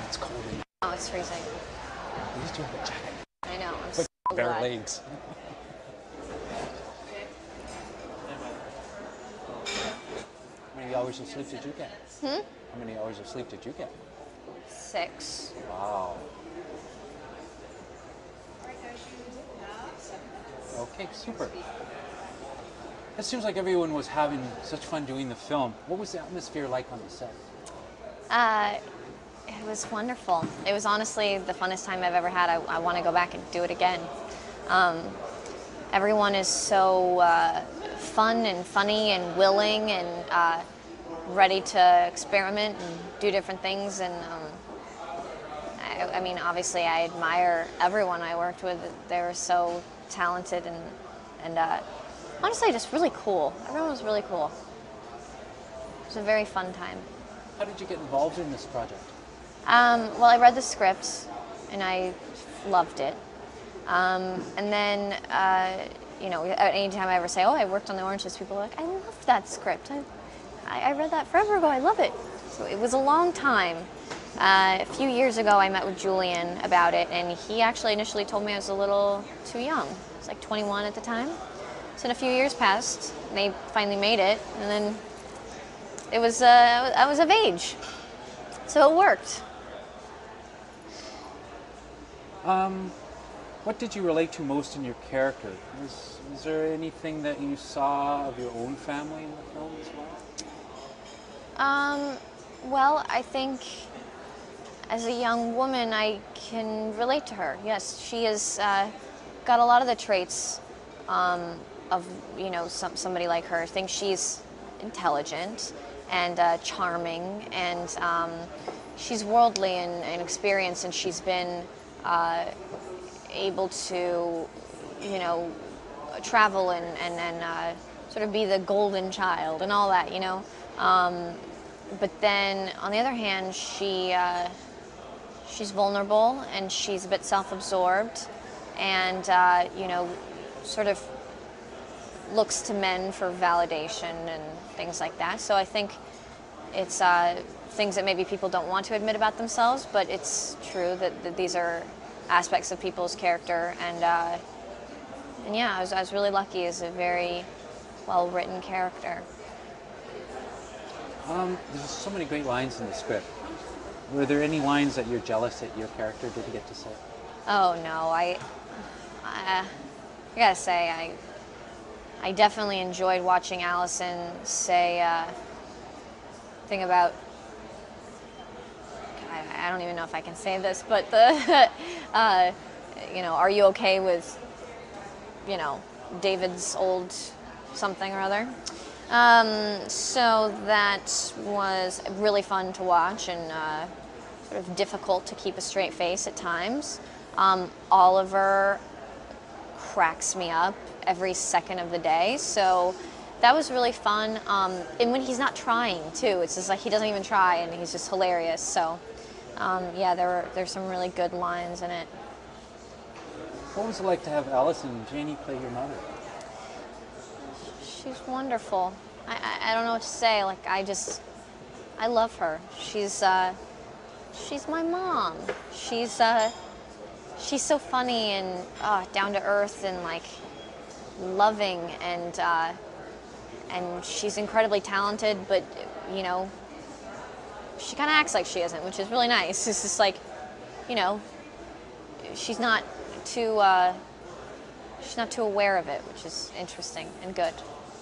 It's cold in here. Oh, it's freezing. At least you have a jacket. I know. I'm But so bare glad. legs. How many hours of sleep did you get? How many hours of sleep did you get? 6. Wow. Okay, super. It seems like everyone was having such fun doing the film. What was the atmosphere like on the set? It was wonderful. It was honestly the funnest time I've ever had. I want to go back and do it again. Everyone is so fun and funny and willing and ready to experiment and do different things. And I mean, obviously, I admire everyone I worked with. They were so talented and honestly, just really cool. Everyone was really cool. It was a very fun time. How did you get involved in this project? Well, I read the script and I loved it. And then, you know, anytime I ever say, oh, I worked on The Oranges, people are like, I love that script. I read that forever ago. I love it. So it was a long time. A few years ago, I met with Julian about it, and he actually initially told me I was a little too young. I was like 21 at the time. So a few years passed, and they finally made it, and then it was I was of age. So it worked. What did you relate to most in your character? Was there anything that you saw of your own family in the film as well? Well, I think as a young woman, I can relate to her. Yes, she has got a lot of the traits of, you know, somebody like her. I think she's intelligent and charming, and she's worldly and experienced, and she's been able to, you know, travel and sort of be the golden child and all that, you know. But then, on the other hand, she's vulnerable and she's a bit self-absorbed, and you know, sort of looks to men for validation and things like that. So I think it's things that maybe people don't want to admit about themselves, but it's true that these are aspects of people's character, and yeah, I was really lucky as a very well-written character. There's so many great lines in the script. Were there any lines that you're jealous that your character didn't get to say? Oh no, I gotta say, I definitely enjoyed watching Allison say thing about, I don't even know if I can say this, but the you know, are you okay with, you know, David's old something or other? So that was really fun to watch and sort of difficult to keep a straight face at times. Oliver cracks me up every second of the day, so that was really fun. And when he's not trying too, it's just like he doesn't even try, and he's just hilarious. So yeah, there's some really good lines in it. What was it like to have Allison and Janie play your mother? She's wonderful. I don't know what to say. Like, I love her. She's my mom. She's so funny and down to earth and like loving, and she's incredibly talented. But you know, she kind of acts like she isn't, which is really nice. It's just like, you know, she's not too aware of it, which is interesting and good.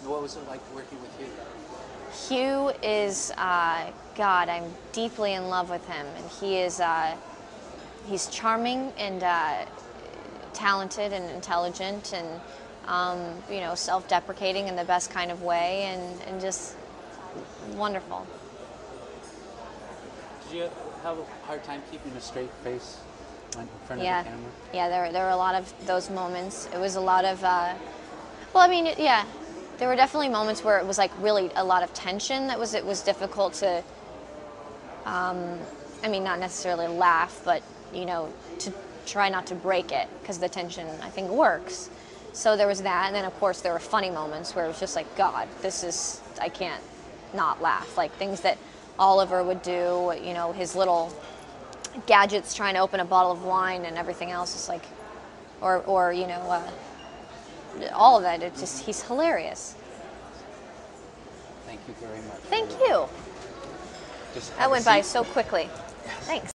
What was it like working with Hugh? Hugh is, God, I'm deeply in love with him, and he is, he's charming and talented and intelligent and, you know, self-deprecating in the best kind of way, and just wonderful. Did you have a hard time keeping a straight face in front of the camera? Yeah, there were a lot of those moments. It was a lot of, well, I mean, yeah. There were definitely moments where it was like really a lot of tension. It was difficult to, I mean, not necessarily laugh, but, you know, to try not to break it, because the tension, I think, works. So there was that, and then of course there were funny moments where it was just like, God, I can't not laugh. Like things that Oliver would do, you know, his little gadgets trying to open a bottle of wine and everything else is like, or you know, all of it. It's just, he's hilarious. Thank you very much. Thank you. Just have That a went by seat. so quickly. Thanks.